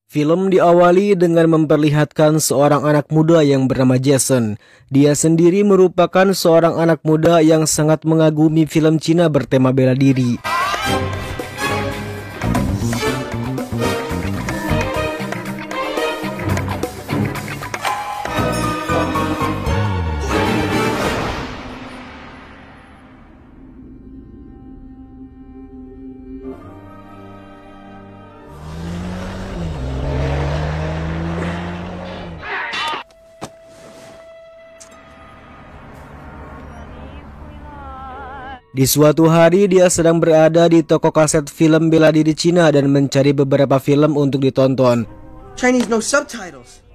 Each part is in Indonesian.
Film diawali dengan memperlihatkan seorang anak muda yang bernama Jason. Dia sendiri merupakan seorang anak muda yang sangat mengagumi film Cina bertema bela diri. Di suatu hari dia sedang berada di toko kaset film bela diri Cina dan mencari beberapa film untuk ditonton. Chinese no subtitles.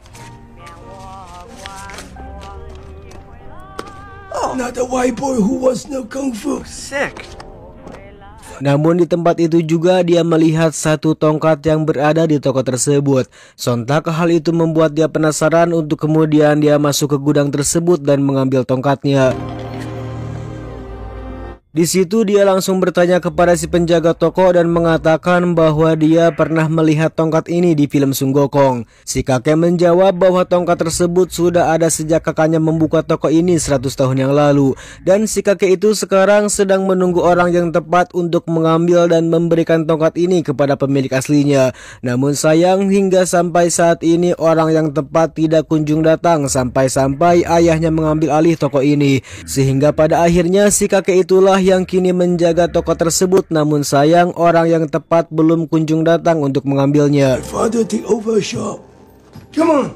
Oh, not the white boy who wants no kung fu. Sick. Namun di tempat itu juga dia melihat satu tongkat yang berada di toko tersebut. Sontak hal itu membuat dia penasaran untuk kemudian dia masuk ke gudang tersebut dan mengambil tongkatnya. Di situ dia langsung bertanya kepada si penjaga toko dan mengatakan bahwa dia pernah melihat tongkat ini di film Sun Gokong. Si kakek menjawab bahwa tongkat tersebut sudah ada sejak kakaknya membuka toko ini 100 tahun yang lalu. Dan si kakek itu sekarang sedang menunggu orang yang tepat untuk mengambil dan memberikan tongkat ini kepada pemilik aslinya. Namun sayang hingga sampai saat ini orang yang tepat tidak kunjung datang sampai-sampai ayahnya mengambil alih toko ini. Sehingga pada akhirnya si kakek itulah yang kini menjaga toko tersebut, namun sayang orang yang tepat belum kunjung datang untuk mengambilnya. My father take over a shop. Come on.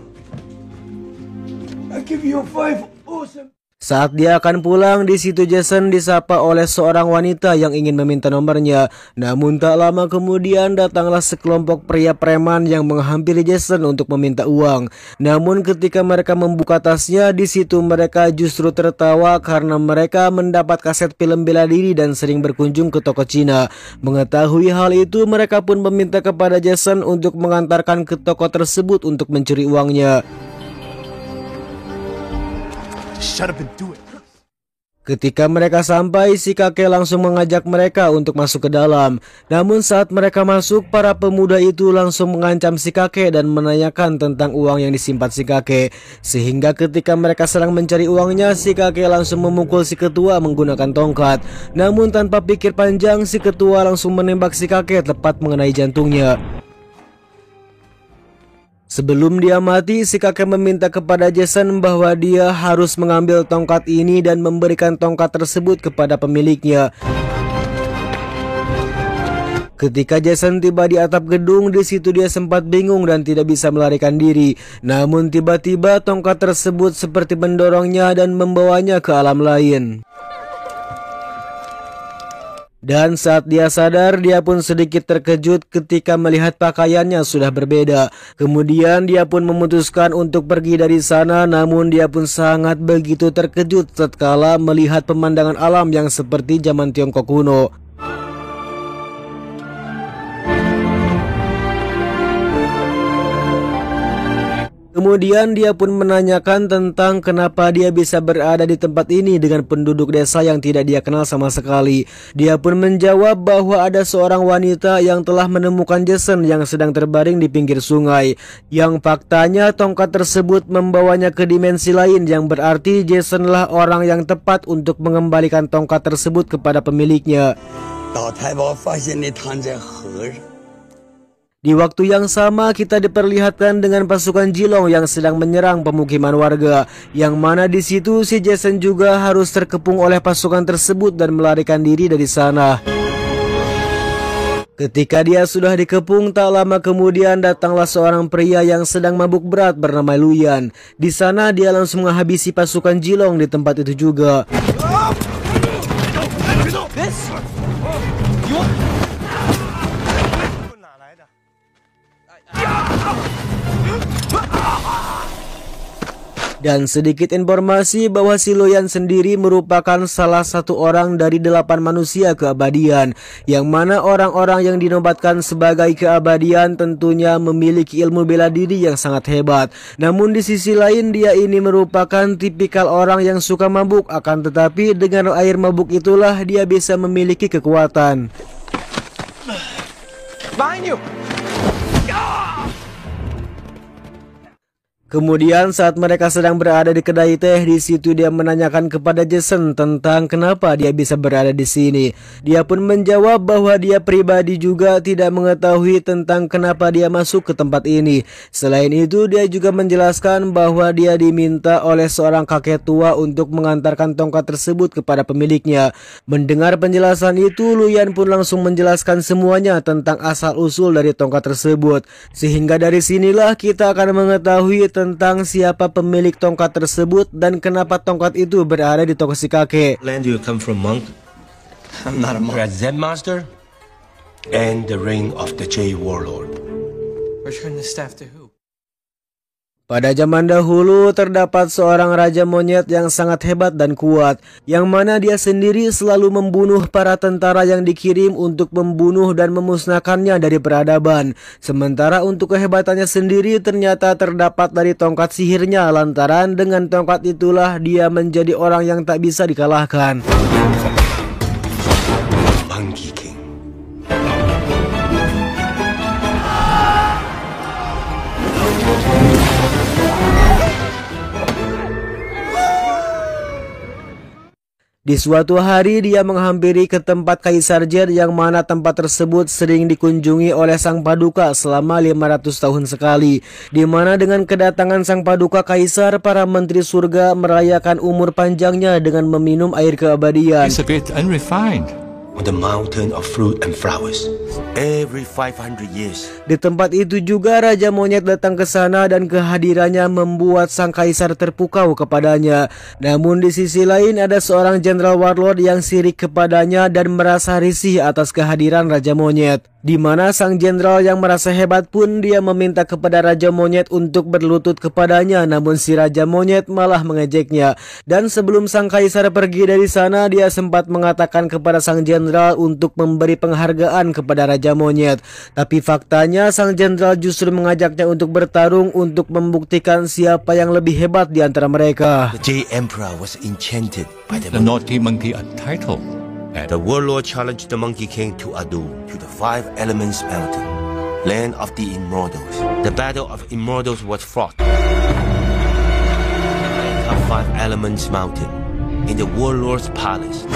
I give you 5 awesome. Saat dia akan pulang, di situ Jason disapa oleh seorang wanita yang ingin meminta nomornya. Namun tak lama kemudian datanglah sekelompok pria preman yang menghampiri Jason untuk meminta uang. Namun ketika mereka membuka tasnya, di situ mereka justru tertawa karena mereka mendapat kaset film bela diri dan sering berkunjung ke toko Cina. Mengetahui hal itu, mereka pun meminta kepada Jason untuk mengantarkan ke toko tersebut untuk mencuri uangnya. Shut up and do it. Ketika mereka sampai, si kakek langsung mengajak mereka untuk masuk ke dalam. Namun saat mereka masuk, para pemuda itu langsung mengancam si kakek dan menanyakan tentang uang yang disimpan si kakek. Sehingga ketika mereka sedang mencari uangnya, si kakek langsung memukul si ketua menggunakan tongkat. Namun tanpa pikir panjang, si ketua langsung menembak si kakek tepat mengenai jantungnya. Sebelum dia mati, si kakek meminta kepada Jason bahwa dia harus mengambil tongkat ini dan memberikan tongkat tersebut kepada pemiliknya. Ketika Jason tiba di atap gedung, di situ dia sempat bingung dan tidak bisa melarikan diri. Namun tiba-tiba tongkat tersebut seperti mendorongnya dan membawanya ke alam lain. Dan saat dia sadar, dia pun sedikit terkejut ketika melihat pakaiannya sudah berbeda. Kemudian dia pun memutuskan untuk pergi dari sana, namun dia pun sangat begitu terkejut tatkala melihat pemandangan alam yang seperti zaman Tiongkok kuno. Kemudian dia pun menanyakan tentang kenapa dia bisa berada di tempat ini dengan penduduk desa yang tidak dia kenal sama sekali. Dia pun menjawab bahwa ada seorang wanita yang telah menemukan Jason yang sedang terbaring di pinggir sungai. Yang faktanya tongkat tersebut membawanya ke dimensi lain, yang berarti Jasonlah orang yang tepat untuk mengembalikan tongkat tersebut kepada pemiliknya. Di waktu yang sama kita diperlihatkan dengan pasukan Jilong yang sedang menyerang pemukiman warga, yang mana di situ si Jason juga harus terkepung oleh pasukan tersebut dan melarikan diri dari sana. Ketika dia sudah dikepung, tak lama kemudian datanglah seorang pria yang sedang mabuk berat bernama Luyan. Di sana dia langsung menghabisi pasukan Jilong di tempat itu juga. Dan sedikit informasi bahwa si Luyan sendiri merupakan salah satu orang dari 8 manusia keabadian, yang mana orang-orang yang dinobatkan sebagai keabadian tentunya memiliki ilmu bela diri yang sangat hebat. Namun di sisi lain dia ini merupakan tipikal orang yang suka mabuk, akan tetapi dengan air mabuk itulah dia bisa memiliki kekuatan. Behind you. Kemudian saat mereka sedang berada di kedai teh, di situ dia menanyakan kepada Jason tentang kenapa dia bisa berada di sini. Dia pun menjawab bahwa dia pribadi juga tidak mengetahui tentang kenapa dia masuk ke tempat ini. Selain itu, dia juga menjelaskan bahwa dia diminta oleh seorang kakek tua untuk mengantarkan tongkat tersebut kepada pemiliknya. Mendengar penjelasan itu, Luyan pun langsung menjelaskan semuanya tentang asal-usul dari tongkat tersebut. Sehingga dari sinilah kita akan mengetahui tentang siapa pemilik tongkat tersebut dan kenapa tongkat itu berada di toko si kakek. Land you come from, monk? I'm not a monk. You're a Zen master? And the ring of the J warlord. Return the staff to who? Pada zaman dahulu terdapat seorang raja monyet yang sangat hebat dan kuat, yang mana dia sendiri selalu membunuh para tentara yang dikirim untuk membunuh dan memusnahkannya dari peradaban. Sementara untuk kehebatannya sendiri ternyata terdapat dari tongkat sihirnya, lantaran dengan tongkat itulah dia menjadi orang yang tak bisa dikalahkan. Monkey King. Di suatu hari dia menghampiri ke tempat Kaisar Jet, yang mana tempat tersebut sering dikunjungi oleh Sang Paduka selama 500 tahun sekali. Di mana dengan kedatangan Sang Paduka Kaisar, para menteri surga merayakan umur panjangnya dengan meminum air keabadian. It's a bit unrefined. On the mountain of fruit and flowers. Every 500 years. Di tempat itu juga Raja Monyet datang ke sana dan kehadirannya membuat sang kaisar terpukau kepadanya. Namun di sisi lain ada seorang jenderal warlord yang sirik kepadanya dan merasa risih atas kehadiran Raja Monyet. Di mana sang jenderal yang merasa hebat pun dia meminta kepada Raja Monyet untuk berlutut kepadanya, namun si Raja Monyet malah mengejeknya. Dan sebelum sang kaisar pergi dari sana, dia sempat mengatakan kepada sang jenderal untuk memberi penghargaan kepada Raja Monyet. Tapi faktanya sang jenderal justru mengajaknya untuk bertarung untuk membuktikan siapa yang lebih hebat di antara mereka. The J Emperor was enchanted by The naughty monkey a title. The warlord challenged the Monkey King to a duel to the Five Elements Mountain, land of the Immortals. The battle of Immortals was fought at Five Elements Mountain in the warlord's palace.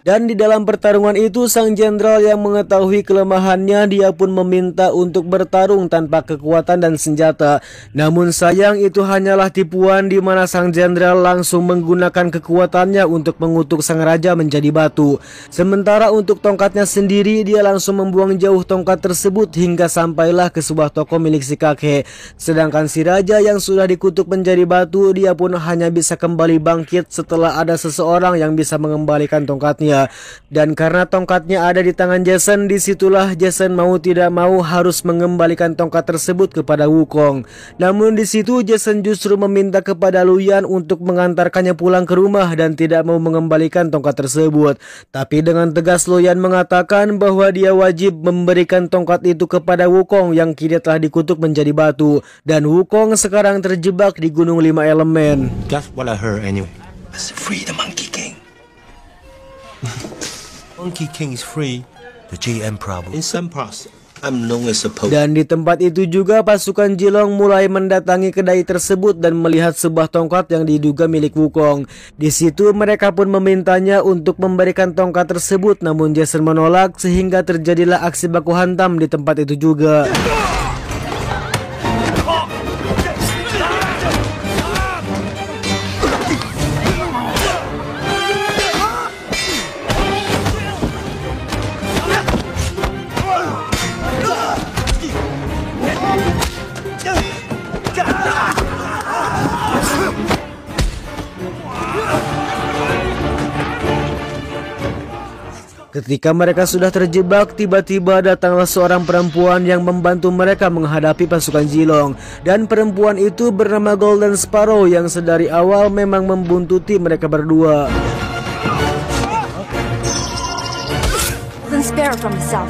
Dan di dalam pertarungan itu sang jenderal yang mengetahui kelemahannya, dia pun meminta untuk bertarung tanpa kekuatan dan senjata. Namun sayang itu hanyalah tipuan, di mana sang jenderal langsung menggunakan kekuatannya untuk mengutuk sang raja menjadi batu. Sementara untuk tongkatnya sendiri, dia langsung membuang jauh tongkat tersebut hingga sampailah ke sebuah toko milik si kakek. Sedangkan si raja yang sudah dikutuk menjadi batu, dia pun hanya bisa kembali bangkit setelah ada seseorang yang bisa mengembalikan tongkatnya. Dan karena tongkatnya ada di tangan Jason, disitulah Jason mau tidak mau harus mengembalikan tongkat tersebut kepada Wukong. Namun di situ Jason justru meminta kepada Luyan untuk mengantarkannya pulang ke rumah dan tidak mau mengembalikan tongkat tersebut. Tapi dengan tegas Luyan mengatakan bahwa dia wajib memberikan tongkat itu kepada Wukong yang kini telah dikutuk menjadi batu. Dan Wukong sekarang terjebak di Gunung Lima Elemen. That's what I heard anyway. Let's free the Monkey King. Monkey King is free. The J Emperor in some parts. I'm known as a pope. Dan di tempat itu juga pasukan Jilong mulai mendatangi kedai tersebut dan melihat sebuah tongkat yang diduga milik Wukong. Di situ mereka pun memintanya untuk memberikan tongkat tersebut, namun Jason menolak sehingga terjadilah aksi baku hantam di tempat itu juga. Ketika mereka sudah terjebak, tiba-tiba datanglah seorang perempuan yang membantu mereka menghadapi pasukan Jilong. Dan perempuan itu bernama Golden Sparrow yang sedari awal memang membuntuti mereka berdua. Golden spare her from himself.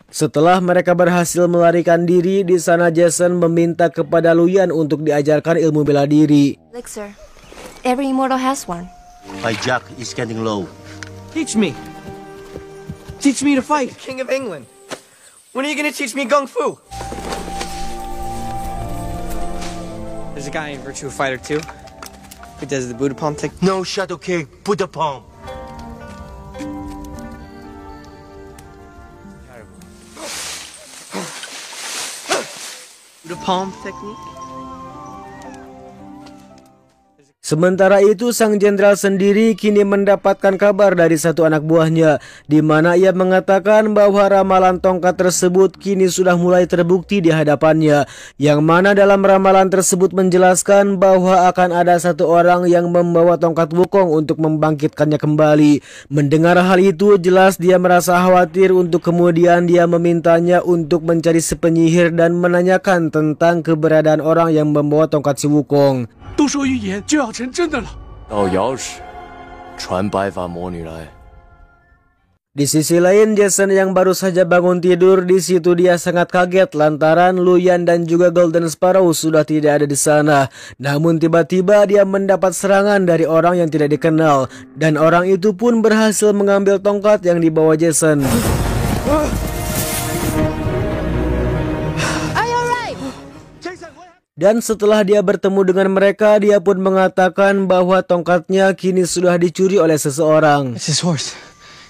Setelah mereka berhasil melarikan diri, di sana Jason meminta kepada Luyan untuk diajarkan ilmu bela diri. Elixir. Every immortal has one. My jack is getting low. Teach me. Teach me to fight. King of England. When are you gonna teach me Kung Fu? There's a guy in Virtua Fighter 2 who does the Buddha palm technique. No, Shadow King, put the palm. The palm technique? Sementara itu, sang jenderal sendiri kini mendapatkan kabar dari satu anak buahnya, di mana ia mengatakan bahwa ramalan tongkat tersebut kini sudah mulai terbukti di hadapannya, yang mana dalam ramalan tersebut menjelaskan bahwa akan ada satu orang yang membawa tongkat Wukong untuk membangkitkannya kembali. Mendengar hal itu, jelas dia merasa khawatir, untuk kemudian dia memintanya untuk mencari si penyihir dan menanyakan tentang keberadaan orang yang membawa tongkat si Wukong. 都说预言就要成真的了。到瑶时，传白发魔女来。 Di sisi lain, Jason yang baru saja bangun tidur, di situ dia sangat kaget lantaran Luyan dan juga Golden Sparrow sudah tidak ada di sana. Namun tiba-tiba dia mendapat serangan dari orang yang tidak dikenal, dan orang itu pun berhasil mengambil tongkat yang dibawa Jason. Dan setelah dia bertemu dengan mereka, dia pun mengatakan bahwa tongkatnya kini sudah dicuri oleh seseorang. It's his horse.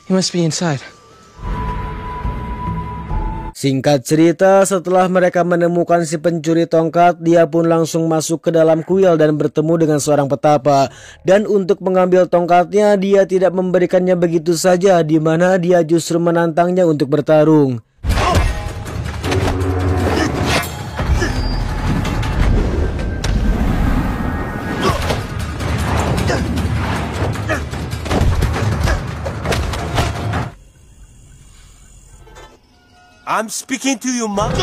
He must be inside. Singkat cerita, setelah mereka menemukan si pencuri tongkat, dia pun langsung masuk ke dalam kuil dan bertemu dengan seorang petapa. Dan untuk mengambil tongkatnya, dia tidak memberikannya begitu saja, di mana dia justru menantangnya untuk bertarung. I'm speaking to you, mother.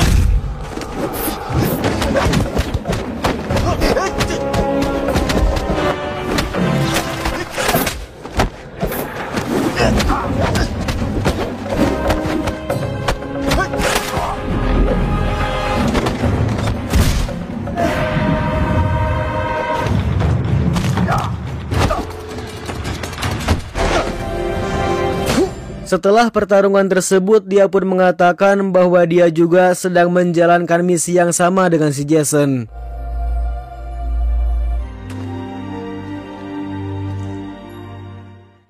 Setelah pertarungan tersebut, dia pun mengatakan bahwa dia juga sedang menjalankan misi yang sama dengan si Jason.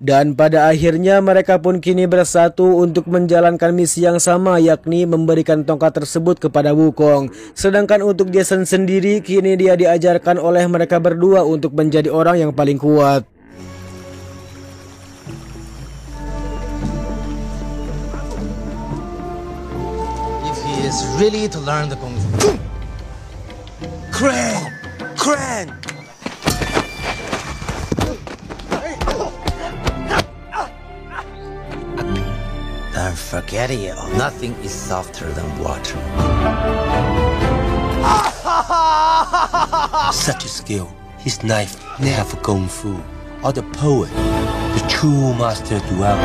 Dan pada akhirnya mereka pun kini bersatu untuk menjalankan misi yang sama, yakni memberikan tongkat tersebut kepada Wukong. Sedangkan untuk Jason sendiri, kini dia diajarkan oleh mereka berdua untuk menjadi orang yang paling kuat. Is really to learn the Kung Fu. Cran! Cran! Don't forget it, nothing is softer than water. Such a skill. His knife never Kung Fu. Or the poet, the true master duel.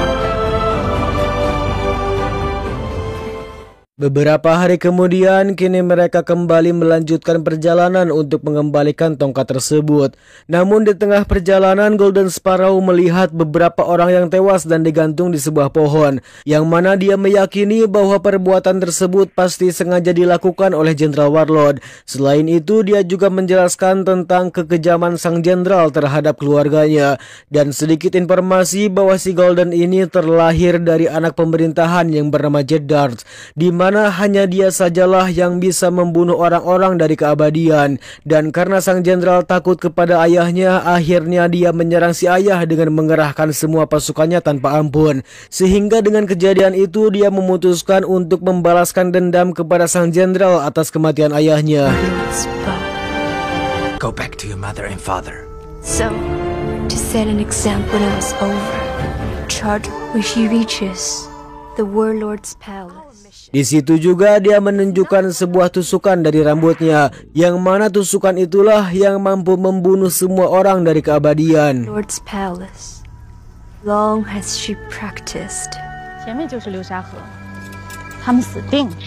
Beberapa hari kemudian, kini mereka kembali melanjutkan perjalanan untuk mengembalikan tongkat tersebut. Namun di tengah perjalanan, Golden Sparrow melihat beberapa orang yang tewas dan digantung di sebuah pohon, yang mana dia meyakini bahwa perbuatan tersebut pasti sengaja dilakukan oleh Jenderal Warlord. Selain itu, dia juga menjelaskan tentang kekejaman sang jenderal terhadap keluarganya, dan sedikit informasi bahwa si Golden ini terlahir dari anak pemerintahan yang bernama Jeddart, di mana hanya dia sajalah yang bisa membunuh orang-orang dari keabadian. Dan karena sang jenderal takut kepada ayahnya, akhirnya dia menyerang si ayah dengan mengerahkan semua pasukannya tanpa ampun. Sehingga dengan kejadian itu, dia memutuskan untuk membalaskan dendam kepada sang jenderal atas kematian ayahnya. Go back to your mother and father. So, to set an example when it was over, charge where she reaches. The warlord's palace. Di situ juga dia menunjukkan sebuah tusukan dari rambutnya, yang mana tusukan itulah yang mampu membunuh semua orang dari keabadian. Lord's palace. Long has she practiced. 前面就是流沙河，他们死定了。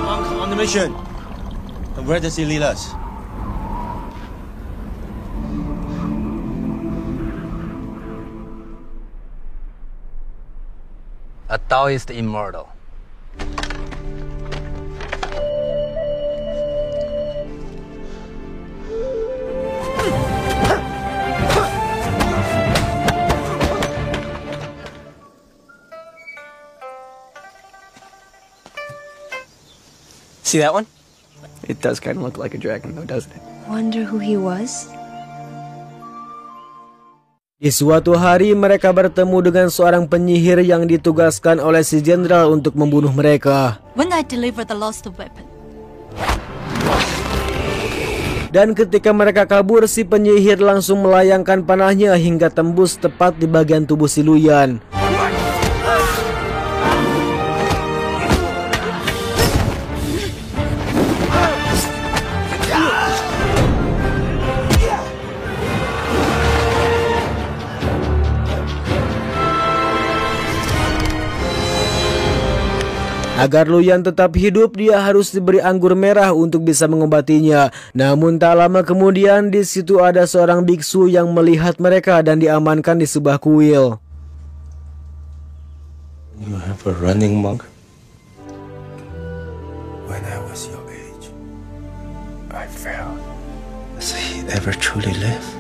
Monks on the mission. And where does he lead us? A Taoist immortal. See that one? It does kind of look like a dragon, though, doesn't it? Wonder who he was? Di suatu hari mereka bertemu dengan seorang penyihir yang ditugaskan oleh si jenderal untuk membunuh mereka. When I deliver the lost weapon. Dan ketika mereka kabur, si penyihir langsung melayangkan panahnya hingga tembus tepat di bagian tubuh si Luyan. Agar Luyan tetap hidup, dia harus diberi anggur merah untuk bisa mengobatinya. Namun tak lama kemudian di situ ada seorang biksu yang melihat mereka dan diamankan di sebuah kuil. You have a running monk? When I was your age, I felt as he ever truly lived.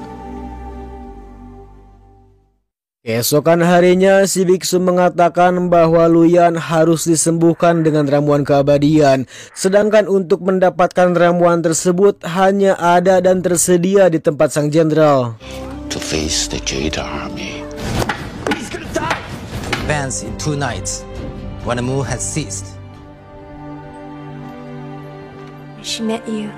Keesokan harinya, si biksu mengatakan bahwa Luyan harus disembuhkan dengan ramuan keabadian. Sedangkan untuk mendapatkan ramuan tersebut hanya ada dan tersedia di tempat sang jenderal. To face the Jade army. He's gonna die! Advance in 2 nights, when the moon has ceased. She met you.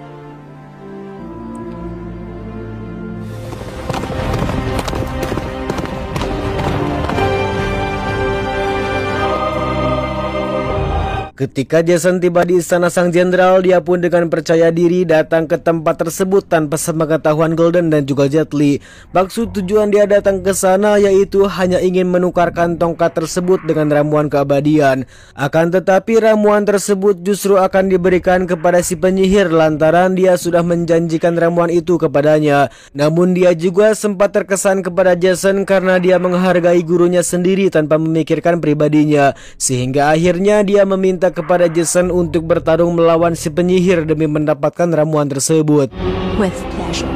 Ketika Jason tiba di istana sang jenderal, dia pun dengan percaya diri datang ke tempat tersebut tanpa sepengetahuan Golden dan juga Jet Li. Maksud tujuan dia datang ke sana yaitu hanya ingin menukarkan tongkat tersebut dengan ramuan keabadian. Akan tetapi ramuan tersebut justru akan diberikan kepada si penyihir lantaran dia sudah menjanjikan ramuan itu kepadanya. Namun dia juga sempat terkesan kepada Jason karena dia menghargai gurunya sendiri tanpa memikirkan pribadinya. Sehingga akhirnya dia meminta kepada Jason untuk bertarung melawan si penyihir demi mendapatkan ramuan tersebut. With pleasure.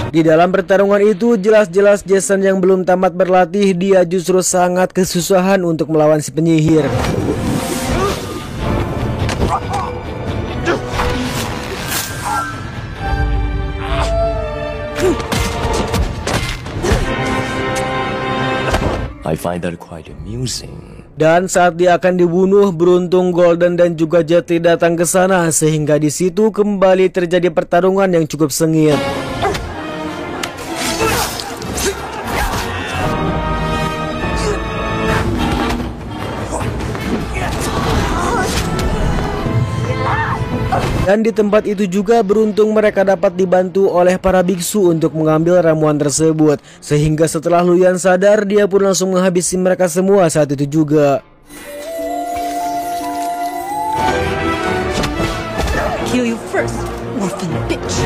Di dalam pertarungan itu jelas-jelas Jason yang belum tamat berlatih, dia justru sangat kesusahan untuk melawan si penyihir. I find that quite amusing. Dan saat dia akan dibunuh, beruntung Golden dan juga Jet Li datang ke sana sehingga di situ kembali terjadi pertarungan yang cukup sengit. Dan di tempat itu juga beruntung mereka dapat dibantu oleh para biksu untuk mengambil ramuan tersebut. Sehingga setelah Luyan sadar, dia pun langsung menghabisi mereka semua saat itu juga. Kill you first, orphan bitch.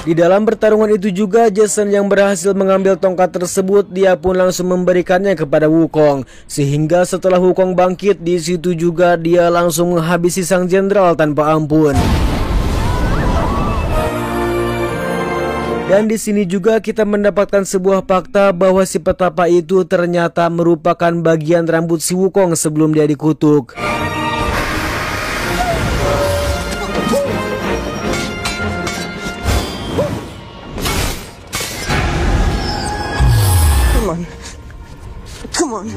Di dalam pertarungan itu juga Jason yang berhasil mengambil tongkat tersebut, dia pun langsung memberikannya kepada Wukong. Sehingga setelah Wukong bangkit, di situ juga dia langsung menghabisi sang jenderal tanpa ampun. Dan di sini juga kita mendapatkan sebuah fakta bahwa si petapa itu ternyata merupakan bagian rambut si Wukong sebelum dia dikutuk. Come on.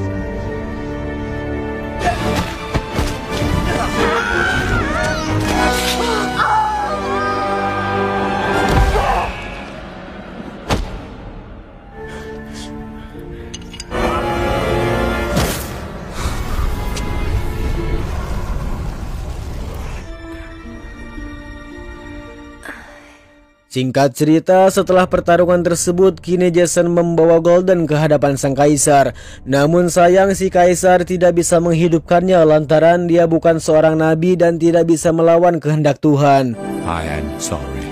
Singkat cerita, setelah pertarungan tersebut, kini Jason membawa Golden ke hadapan sang kaisar. Namun sayang si kaisar tidak bisa menghidupkannya lantaran dia bukan seorang nabi dan tidak bisa melawan kehendak Tuhan. I am sorry.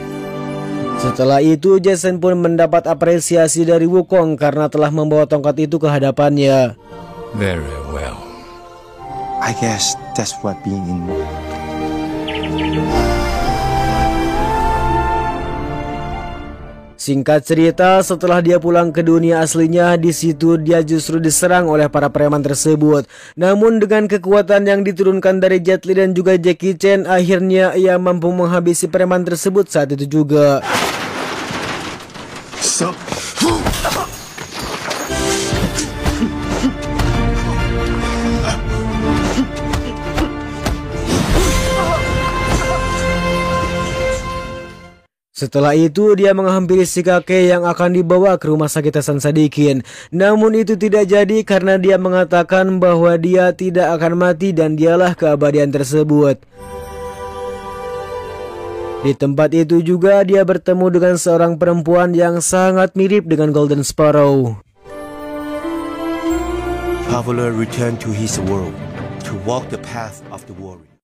Setelah itu, Jason pun mendapat apresiasi dari Wukong karena telah membawa tongkat itu ke hadapannya. Very well. I guess that's what being in. Singkat cerita, setelah dia pulang ke dunia aslinya, di situ dia justru diserang oleh para preman tersebut. Namun dengan kekuatan yang diturunkan dari Jet Li dan juga Jackie Chan, akhirnya ia mampu menghabisi preman tersebut saat itu juga. Setelah itu dia menghampiri si kakek yang akan dibawa ke rumah sakit Hasan Sadikin. Namun itu tidak jadi karena dia mengatakan bahwa dia tidak akan mati dan dialah keabadian tersebut. Di tempat itu juga dia bertemu dengan seorang perempuan yang sangat mirip dengan Golden Sparrow. Traveler returned to his world to walk the path of the warrior.